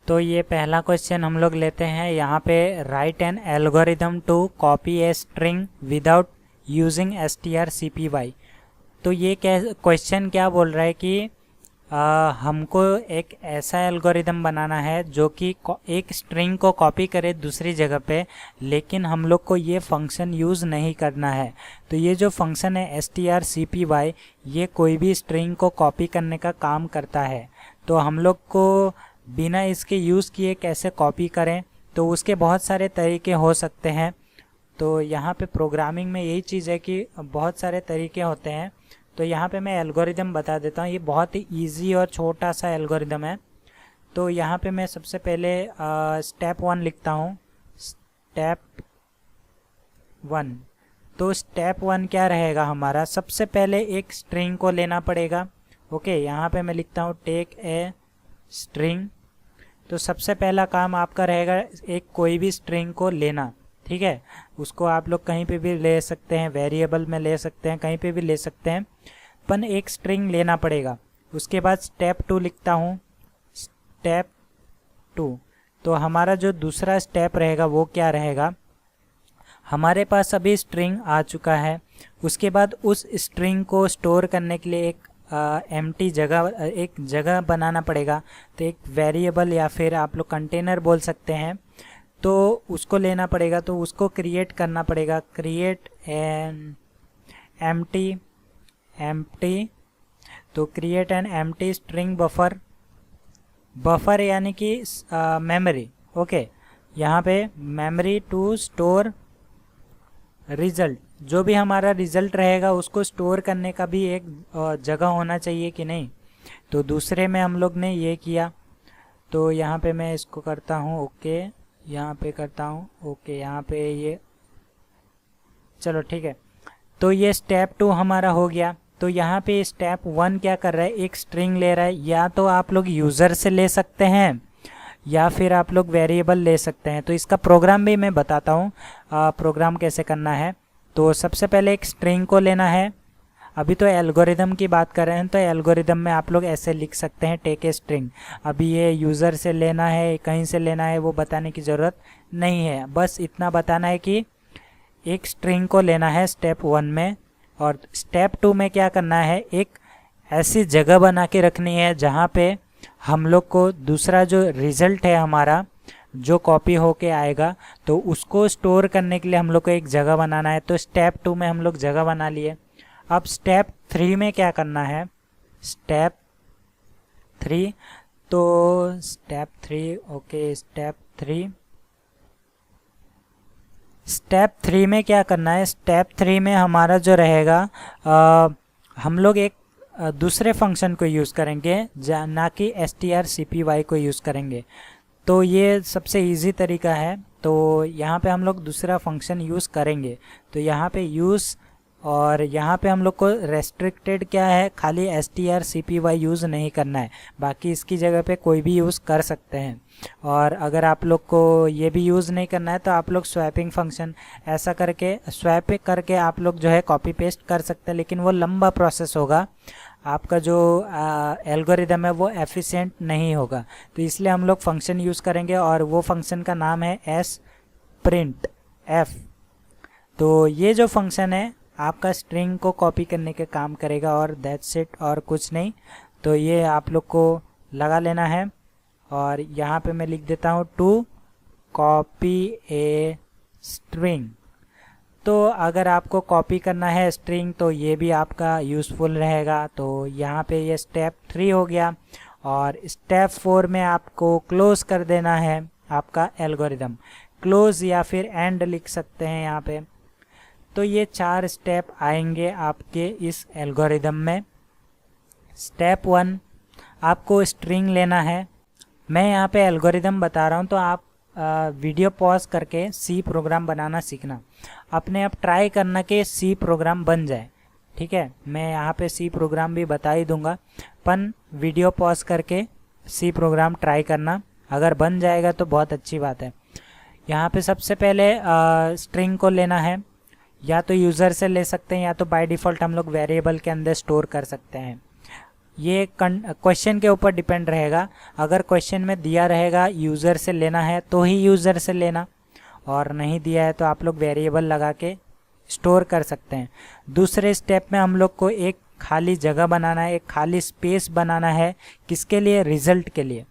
तो ये पहला क्वेश्चन हम लोग लेते हैं यहाँ पे, write an algorithm to copy a string without using strcpy। तो ये क्वेश्चन क्या बोल रहा है कि हमको एक ऐसा एल्गोरिदम बनाना है जो कि एक स्ट्रिंग को कॉपी करे दूसरी जगह पे, लेकिन हम लोग को ये फंक्शन यूज़ नहीं करना है। तो ये जो फंक्शन है strcpy, ये कोई भी स्ट्रिंग को कॉपी करने का काम करता है। तो हम लोग को बिना इसके यूज़ किए कैसे कॉपी करें, तो उसके बहुत सारे तरीके हो सकते हैं। तो यहाँ पे प्रोग्रामिंग में यही चीज़ है कि बहुत सारे तरीके होते हैं। तो यहाँ पे मैं एल्गोरिदम बता देता हूँ। ये बहुत ही ईजी और छोटा सा एल्गोरिदम है। तो यहाँ पे मैं सबसे पहले स्टेप 1 लिखता हूँ। स्टेप 1। तो स्टेप 1 क्या रहेगा हमारा, सबसे पहले एक स्ट्रिंग को लेना पड़ेगा। ओके, यहाँ पे मैं लिखता हूँ टेक ए स्ट्रिंग। तो सबसे पहला काम आपका रहेगा एक कोई भी स्ट्रिंग को लेना। ठीक है, उसको आप लोग कहीं पे भी ले सकते हैं, वेरिएबल में ले सकते हैं, कहीं पे भी ले सकते हैं, पर एक स्ट्रिंग लेना पड़ेगा। उसके बाद स्टेप 2 लिखता हूँ। स्टेप 2। तो हमारा जो दूसरा स्टेप रहेगा वो क्या रहेगा, हमारे पास अभी स्ट्रिंग आ चुका है। उसके बाद उस स्ट्रिंग को स्टोर करने के लिए एक एम्प्टी जगह, एक जगह बनाना पड़ेगा। तो एक वेरिएबल या फिर आप लोग कंटेनर बोल सकते हैं, तो उसको लेना पड़ेगा। तो उसको क्रिएट करना पड़ेगा। Create an empty. तो create an empty string buffer. Buffer यानी कि मेमोरी। ओके, यहाँ पे मेमोरी टू स्टोर रिजल्ट। जो भी हमारा रिजल्ट रहेगा उसको स्टोर करने का भी एक जगह होना चाहिए कि नहीं। तो दूसरे में हम लोग ने ये किया। तो यहाँ पे मैं इसको करता हूँ ओके, यहाँ पे करता हूँ ओके, यहाँ पे ये, चलो ठीक है। तो ये स्टेप 2 हमारा हो गया। तो यहाँ पे स्टेप 1 क्या कर रहा है, एक स्ट्रिंग ले रहा है। या तो आप लोग यूज़र से ले सकते हैं या फिर आप लोग वेरिएबल ले सकते हैं। तो इसका प्रोग्राम भी मैं बताता हूँ, प्रोग्राम कैसे करना है। तो सबसे पहले एक स्ट्रिंग को लेना है। अभी तो एल्गोरिदम की बात कर रहे हैं, तो एल्गोरिदम में आप लोग ऐसे लिख सकते हैं टेक ए स्ट्रिंग। अभी ये यूज़र से लेना है, कहीं से लेना है, वो बताने की ज़रूरत नहीं है। बस इतना बताना है कि एक स्ट्रिंग को लेना है स्टेप 1 में। और स्टेप 2 में क्या करना है, एक ऐसी जगह बना के रखनी है जहाँ पे हम लोग को दूसरा जो रिज़ल्ट है हमारा, जो कॉपी होके आएगा, तो उसको स्टोर करने के लिए हम लोग को एक जगह बनाना है। तो स्टेप 2 में हम लोग जगह बना लिए। अब स्टेप 3 में क्या करना है, स्टेप 3। तो स्टेप 3 ओके, स्टेप 3 में क्या करना है, स्टेप 3 में हमारा जो रहेगा, हम लोग एक दूसरे फंक्शन को यूज़ करेंगे, ना कि strcpy को यूज़ करेंगे। तो ये सबसे इजी तरीका है। तो यहाँ पे हम लोग दूसरा फंक्शन यूज़ करेंगे। तो यहाँ पे यूज़, और यहाँ पे हम लोग को रेस्ट्रिक्टेड क्या है, खाली strcpy यूज़ नहीं करना है, बाकी इसकी जगह पे कोई भी यूज़ कर सकते हैं। और अगर आप लोग को ये भी यूज़ नहीं करना है तो आप लोग स्वैपिंग फंक्शन ऐसा करके स्वैप करके आप लोग जो है कॉपी पेस्ट कर सकते हैं, लेकिन वो लंबा प्रोसेस होगा, आपका जो एल्गोरिदम है वो एफिशिएंट नहीं होगा। तो इसलिए हम लोग फंक्शन यूज़ करेंगे और वो फंक्शन का नाम है sprintf। तो ये जो फंक्शन है आपका स्ट्रिंग को कॉपी करने के काम करेगा, और दैट्स इट, और कुछ नहीं। तो ये आप लोग को लगा लेना है। और यहाँ पे मैं लिख देता हूँ टू कॉपी ए स्ट्रिंग। तो अगर आपको कॉपी करना है स्ट्रिंग तो ये भी आपका यूज़फुल रहेगा। तो यहाँ पे ये स्टेप 3 हो गया। और स्टेप 4 में आपको क्लोज कर देना है आपका एल्गोरिदम। क्लोज या फिर एंड लिख सकते हैं यहाँ पे। तो ये 4 स्टेप आएंगे आपके इस एल्गोरिदम में। स्टेप 1, आपको स्ट्रिंग लेना है। मैं यहाँ पे एल्गोरिदम बता रहा हूँ, तो आप वीडियो पॉज करके सी प्रोग्राम बनाना सीखना। अपने आप ट्राई करना कि सी प्रोग्राम बन जाए। ठीक है, मैं यहाँ पे सी प्रोग्राम भी बता ही दूंगा, पर वीडियो पॉज करके सी प्रोग्राम ट्राई करना। अगर बन जाएगा तो बहुत अच्छी बात है। यहाँ पे सबसे पहले स्ट्रिंग को लेना है। या तो यूज़र से ले सकते हैं, या तो बाय डिफ़ॉल्ट हम लोग वेरिएबल के अंदर स्टोर कर सकते हैं। ये क्वेश्चन के ऊपर डिपेंड रहेगा। अगर क्वेश्चन में दिया रहेगा यूज़र से लेना है तो ही यूज़र से लेना, और नहीं दिया है तो आप लोग वेरिएबल लगा के स्टोर कर सकते हैं। दूसरे स्टेप में हम लोग को एक खाली जगह बनाना है, एक खाली स्पेस बनाना है। किसके लिए? रिज़ल्ट के लिए।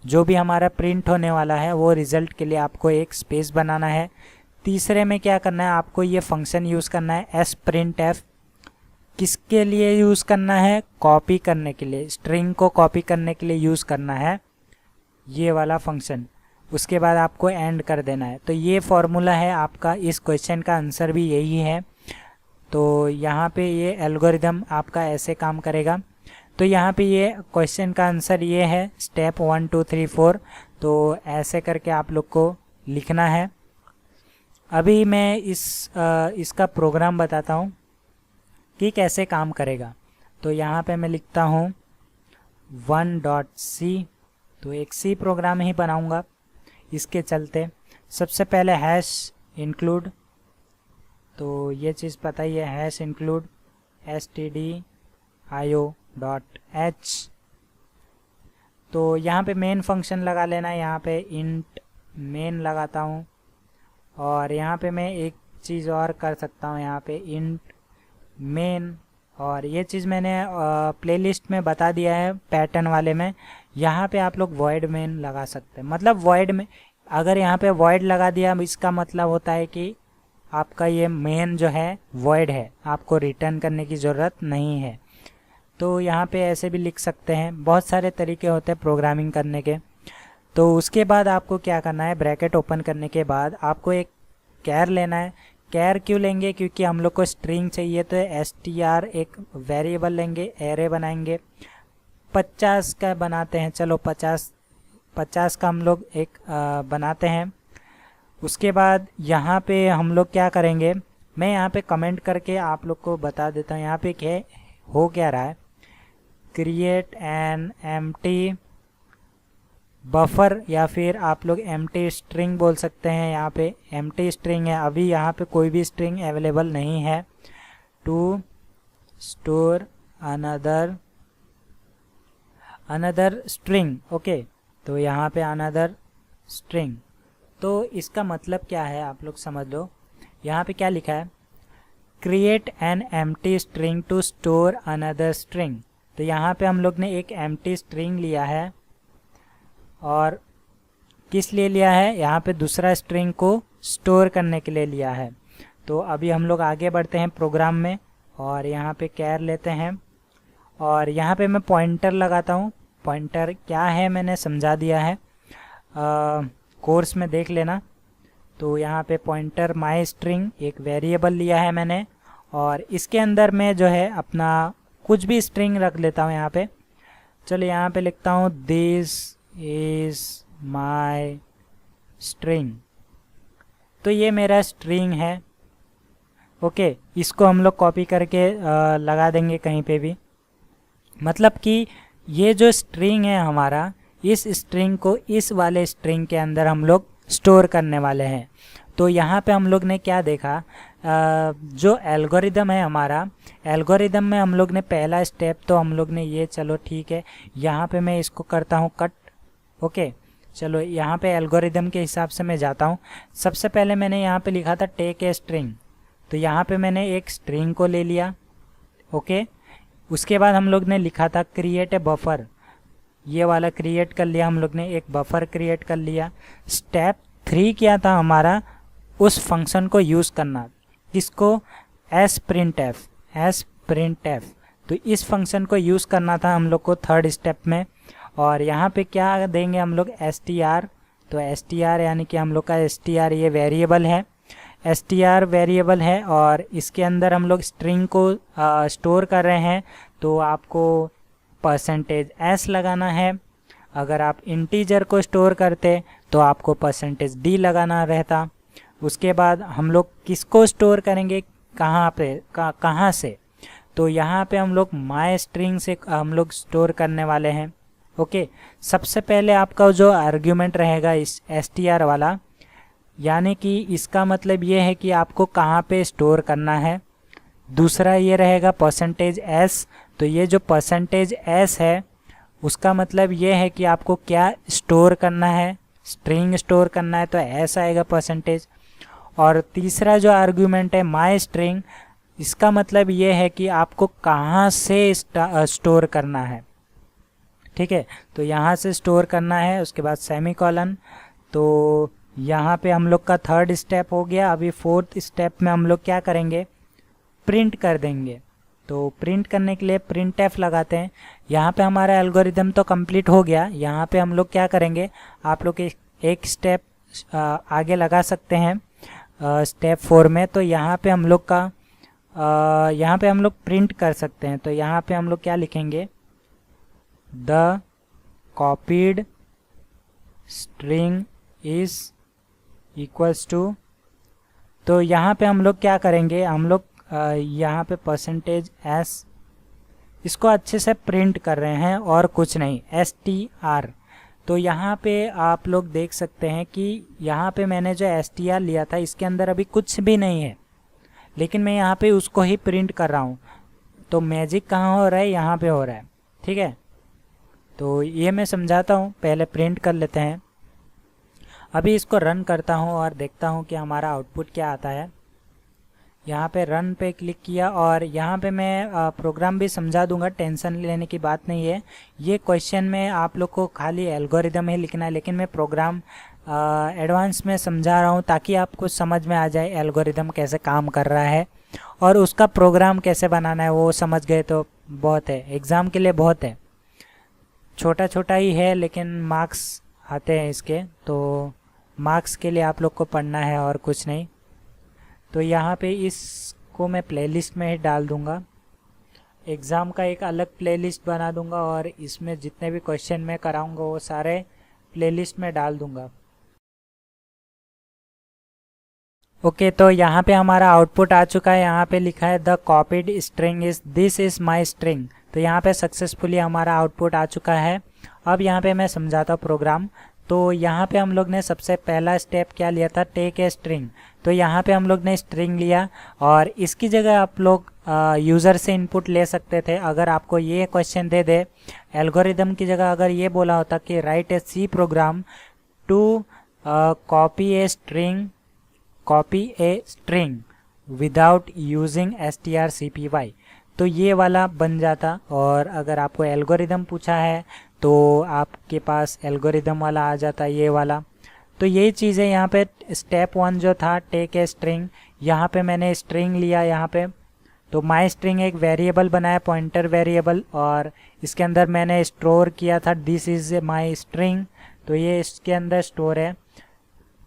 जो भी हमारा प्रिंट होने वाला है वो रिज़ल्ट के लिए आपको एक स्पेस बनाना है। तीसरे में क्या करना है, आपको ये फंक्शन यूज़ करना है sprintf। किसके लिए यूज़ करना है? कॉपी करने के लिए, स्ट्रिंग को कॉपी करने के लिए यूज़ करना है ये वाला फंक्शन। उसके बाद आपको एंड कर देना है। तो ये फॉर्मूला है आपका, इस क्वेश्चन का आंसर भी यही है। तो यहाँ पे ये एल्गोरिदम आपका ऐसे काम करेगा। तो यहाँ पे ये क्वेश्चन का आंसर ये है, स्टेप 1 2 3 4। तो ऐसे करके आप लोग को लिखना है। अभी मैं इसका प्रोग्राम बताता हूँ कि कैसे काम करेगा। तो यहाँ पे मैं लिखता हूँ 1.c। तो एक सी प्रोग्राम ही बनाऊँगा इसके चलते। सबसे पहले हैश इंक्लूड, तो ये चीज़ पता ही है, हैश इंक्लूड stdio.h। तो यहाँ पे मेन फंक्शन लगा लेना है। यहाँ पे इंट मेन लगाता हूँ, और यहाँ पे मैं एक चीज़ और कर सकता हूँ, यहाँ पे इंट मेन। और ये चीज़ मैंने प्लेलिस्ट में बता दिया है पैटर्न वाले में। यहाँ पे आप लोग वॉइड मेन लगा सकते हैं। मतलब वॉइड में अगर यहाँ पे वॉइड लगा दिया, इसका मतलब होता है कि आपका ये मेन जो है वॉइड है, आपको रिटर्न करने की ज़रूरत नहीं है। तो यहाँ पे ऐसे भी लिख सकते हैं। बहुत सारे तरीके होते हैं प्रोग्रामिंग करने के। तो उसके बाद आपको क्या करना है, ब्रैकेट ओपन करने के बाद आपको एक कैर लेना है। कैर क्यों लेंगे? क्योंकि हम लोग को स्ट्रिंग चाहिए, तो str एक वेरिएबल लेंगे, एरे बनाएंगे। 50 का बनाते हैं, चलो 50 का हम लोग एक बनाते हैं। उसके बाद यहाँ पे हम लोग क्या करेंगे, मैं यहाँ पे कमेंट करके आप लोग को बता देता हूँ। यहाँ पे क्या हो क्या रहा है, क्रिएट एन एम्प्टी बफर, या फिर आप लोग एम्प्टी स्ट्रिंग बोल सकते हैं। यहाँ पे एम्प्टी स्ट्रिंग है, अभी यहाँ पे कोई भी स्ट्रिंग अवेलेबल नहीं है। To store another string, okay. तो यहाँ पे अनदर स्ट्रिंग, तो इसका मतलब क्या है आप लोग समझ लो। यहाँ पे क्या लिखा है, create an empty string to store another string. तो यहाँ पे हम लोग ने एक एम्प्टी स्ट्रिंग लिया है, और किस लिए लिया है, यहाँ पे दूसरा स्ट्रिंग को स्टोर करने के लिए लिया है। तो अभी हम लोग आगे बढ़ते हैं प्रोग्राम में, और यहाँ पे कैर लेते हैं, और यहाँ पे मैं पॉइंटर लगाता हूँ। पॉइंटर क्या है मैंने समझा दिया है, कोर्स में देख लेना। तो यहाँ पे पॉइंटर माई स्ट्रिंग एक वेरिएबल लिया है मैंने, और इसके अंदर मैं जो है अपना कुछ भी स्ट्रिंग रख लेता हूँ यहाँ पे। चलो यहाँ पे लिखता हूँ दिस इज माई स्ट्रिंग। तो ये मेरा स्ट्रिंग है, ओके। इसको हम लोग कॉपी करके लगा देंगे कहीं पे भी। मतलब कि ये जो स्ट्रिंग है हमारा, इस स्ट्रिंग को इस वाले स्ट्रिंग के अंदर हम लोग स्टोर करने वाले हैं। तो यहाँ पे हम लोग ने क्या देखा, जो एल्गोरिदम है हमारा, एल्गोरिदम में हम लोग ने पहला स्टेप तो हम लोग ने ये, चलो ठीक है, यहाँ पे मैं इसको करता हूँ कट, ओके। चलो यहाँ पे एल्गोरिदम के हिसाब से मैं जाता हूँ। सबसे पहले मैंने यहाँ पे लिखा था टेक ए स्ट्रिंग, तो यहाँ पे मैंने एक स्ट्रिंग को ले लिया, ओके। उसके बाद हम लोग ने लिखा था क्रिएट ए बफर, ये वाला क्रिएट कर लिया हम लोग ने, एक बफर क्रिएट कर लिया। स्टेप 3 क्या था हमारा, उस फंक्शन को यूज़ करना, किसको, sprintf। तो इस फंक्शन को यूज़ करना था हम लोग को थर्ड स्टेप में। और यहाँ पे क्या देंगे हम लोग, str। तो str यानी कि हम लोग का str ये वेरिएबल है, str वेरिएबल है, और इसके अंदर हम लोग स्ट्रिंग को स्टोर कर रहे हैं। तो आपको %s लगाना है। अगर आप इंटीजर को स्टोर करते तो आपको %d लगाना रहता। उसके बाद हम लोग किसको स्टोर करेंगे, कहाँ पे, कहाँ से, तो यहाँ पे हम लोग माई स्ट्रिंग से हम लोग स्टोर करने वाले हैं, ओके। सबसे पहले आपका जो आर्ग्यूमेंट रहेगा इस str वाला, यानी कि इसका मतलब ये है कि आपको कहाँ पे स्टोर करना है। दूसरा ये रहेगा %s, तो ये जो परसेंटेज एस है उसका मतलब ये है कि आपको क्या स्टोर करना है, स्ट्रिंग स्टोर करना है, तो एस आएगा परसेंटेज। और तीसरा जो आर्ग्यूमेंट है माई स्ट्रिंग, इसका मतलब ये है कि आपको कहाँ से स्टोर करना है। ठीक है, तो यहाँ से स्टोर करना है, उसके बाद सेमीकोलन। तो यहाँ पे हम लोग का थर्ड स्टेप हो गया। अभी फोर्थ स्टेप में हम लोग क्या करेंगे, प्रिंट कर देंगे। तो प्रिंट करने के लिए प्रिंट एफ लगाते हैं। यहाँ पे हमारा एल्गोरिदम तो कंप्लीट हो गया। यहाँ पे हम लोग क्या करेंगे, आप लोग एक स्टेप आगे लगा सकते हैं स्टेप 4 में। तो यहाँ पे हम लोग का यहाँ पे हम लोग प्रिंट कर सकते हैं। तो यहाँ पे हम लोग क्या लिखेंगे, the copied string is equals to. तो यहाँ पे हम लोग क्या करेंगे, हम लोग यहाँ पे परसेंटेज एस, इसको अच्छे से प्रिंट कर रहे हैं और कुछ नहीं, str। तो यहाँ पे आप लोग देख सकते हैं कि यहाँ पे मैंने जो str लिया था इसके अंदर अभी कुछ भी नहीं है, लेकिन मैं यहाँ पे उसको ही प्रिंट कर रहा हूँ। तो मैजिक कहाँ हो रहा है, यहाँ पे हो रहा है। ठीक है, तो ये मैं समझाता हूँ, पहले प्रिंट कर लेते हैं। अभी इसको रन करता हूँ और देखता हूँ कि हमारा आउटपुट क्या आता है। यहाँ पे रन पे क्लिक किया और यहाँ पे मैं प्रोग्राम भी समझा दूंगा, टेंशन लेने की बात नहीं है। ये क्वेश्चन में आप लोग को खाली एल्गोरिदम ही लिखना है, लेकिन मैं प्रोग्राम एडवांस में समझा रहा हूँ ताकि आपको समझ में आ जाए एल्गोरिदम कैसे काम कर रहा है और उसका प्रोग्राम कैसे बनाना है। वो समझ गए तो बहुत है, एग्ज़ाम के लिए बहुत है। छोटा छोटा ही है लेकिन मार्क्स आते हैं इसके, तो मार्क्स के लिए आप लोग को पढ़ना है और कुछ नहीं। तो यहाँ पे इसको मैं प्लेलिस्ट में ही डाल दूँगा, एग्ज़ाम का एक अलग प्लेलिस्ट बना दूँगा और इसमें जितने भी क्वेश्चन मैं कराऊँगा वो सारे प्लेलिस्ट में डाल दूँगा। ओके, तो यहाँ पे हमारा आउटपुट आ चुका है। यहाँ पे लिखा है the copied string is this is my string. तो यहाँ पे सक्सेसफुली हमारा आउटपुट आ चुका है। अब यहाँ पे मैं समझाता हूँ प्रोग्राम। तो यहाँ पे हम लोग ने सबसे पहला स्टेप क्या लिया था, टेक ए स्ट्रिंग। तो यहाँ पे हम लोग ने स्ट्रिंग लिया और इसकी जगह आप लोग यूज़र से इनपुट ले सकते थे। अगर आपको ये क्वेश्चन दे दे, एल्गोरिदम की जगह अगर ये बोला होता कि write a C program to copy a string without using strcpy, तो ये वाला बन जाता। और अगर आपको एल्गोरिदम पूछा है तो आपके पास एल्गोरिदम वाला आ जाता, ये वाला। तो यही चीज़ है यहाँ पे। स्टेप 1 जो था टेक ए स्ट्रिंग, यहाँ पे मैंने स्ट्रिंग लिया। यहाँ पे तो माई स्ट्रिंग एक वेरिएबल बनाया, पॉइंटर वेरिएबल, और इसके अंदर मैंने स्टोर किया था दिस इज़ माई स्ट्रिंग। तो ये इसके अंदर स्टोर है,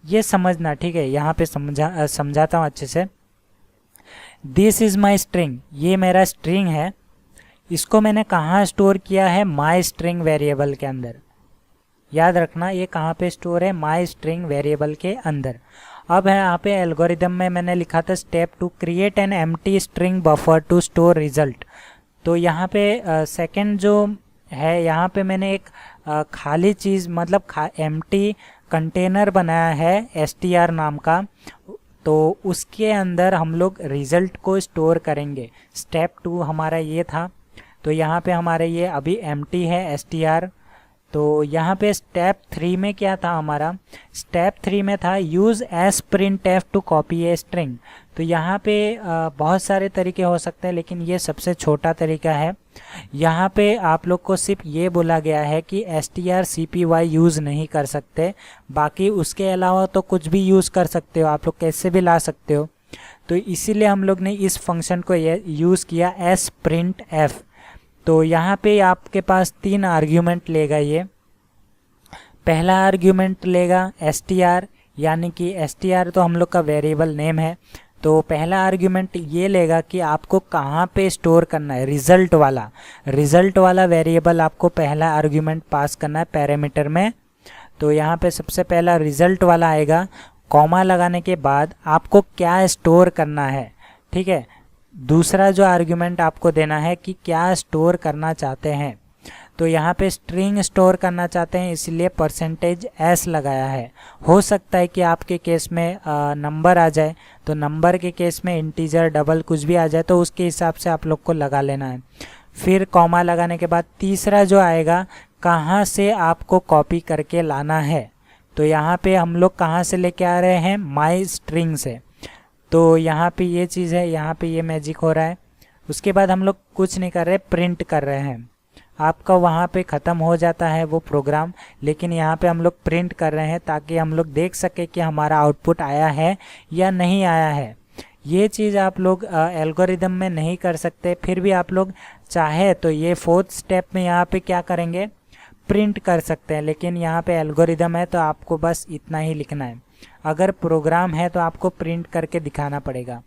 ये समझना। ठीक है, यहाँ पे समझाता हूँ अच्छे से। दिस इज़ माई स्ट्रिंग, ये मेरा स्ट्रिंग है। इसको मैंने कहाँ स्टोर किया है, माई स्ट्रिंग वेरिएबल के अंदर। याद रखना ये कहाँ पे स्टोर है, माई स्ट्रिंग वेरिएबल के अंदर। अब है यहाँ पे एल्गोरिदम में मैंने लिखा था step 2 create an empty string buffer to store result. तो यहाँ पे सेकंड जो है, यहाँ पे मैंने एक खाली चीज़ मतलब एम्प्टी कंटेनर बनाया है str नाम का। तो उसके अंदर हम लोग रिज़ल्ट को स्टोर करेंगे। स्टेप 2 हमारा ये था। तो यहाँ पे हमारे ये अभी एम्प्टी है str। तो यहाँ पे स्टेप 3 में क्या था हमारा, स्टेप 3 में था use S print F two copy a string. तो यहाँ पे बहुत सारे तरीके हो सकते हैं, लेकिन ये सबसे छोटा तरीका है। यहाँ पे आप लोग को सिर्फ ये बोला गया है कि strcpy यूज़ नहीं कर सकते, बाकी उसके अलावा तो कुछ भी यूज़ कर सकते हो, आप लोग कैसे भी ला सकते हो। तो इसीलिए हम लोग ने इस फंक्शन को यूज़ किया एस प्रिंट एफ। तो यहाँ पे आपके पास 3 आर्ग्यूमेंट लेगा ये। पहला आर्ग्यूमेंट लेगा str, यानी कि str तो हम लोग का वेरिएबल नेम है। तो पहला आर्ग्यूमेंट ये लेगा कि आपको कहाँ पे स्टोर करना है, रिज़ल्ट वाला वेरिएबल आपको पहला आर्ग्यूमेंट पास करना है पैरामीटर में। तो यहाँ पे सबसे पहला रिज़ल्ट वाला आएगा, कॉमा लगाने के बाद आपको क्या स्टोर करना है। ठीक है, दूसरा जो आर्ग्यूमेंट आपको देना है कि क्या स्टोर करना चाहते हैं। तो यहाँ पे स्ट्रिंग स्टोर करना चाहते हैं, इसलिए परसेंटेज एस लगाया है। हो सकता है कि आपके केस में नंबर आ जाए, तो नंबर के केस में इंटीजर डबल कुछ भी आ जाए, तो उसके हिसाब से आप लोग को लगा लेना है। फिर कॉमा लगाने के बाद तीसरा जो आएगा कहाँ से आपको कॉपी करके लाना है। तो यहाँ पे हम लोग कहाँ से लेके आ रहे हैं, माई स्ट्रिंग से। तो यहाँ पे ये चीज़ है, यहाँ पे ये मैजिक हो रहा है। उसके बाद हम लोग कुछ नहीं कर रहे, प्रिंट कर रहे हैं। आपका वहाँ पे ख़त्म हो जाता है वो प्रोग्राम, लेकिन यहाँ पे हम लोग प्रिंट कर रहे हैं ताकि हम लोग देख सके कि हमारा आउटपुट आया है या नहीं आया है। ये चीज़ आप लोग एल्गोरिदम में नहीं कर सकते, फिर भी आप लोग चाहे तो ये 4th स्टेप में यहाँ पे क्या करेंगे, प्रिंट कर सकते हैं। लेकिन यहाँ पे एल्गोरिदम है तो आपको बस इतना ही लिखना है। अगर प्रोग्राम है तो आपको प्रिंट करके दिखाना पड़ेगा।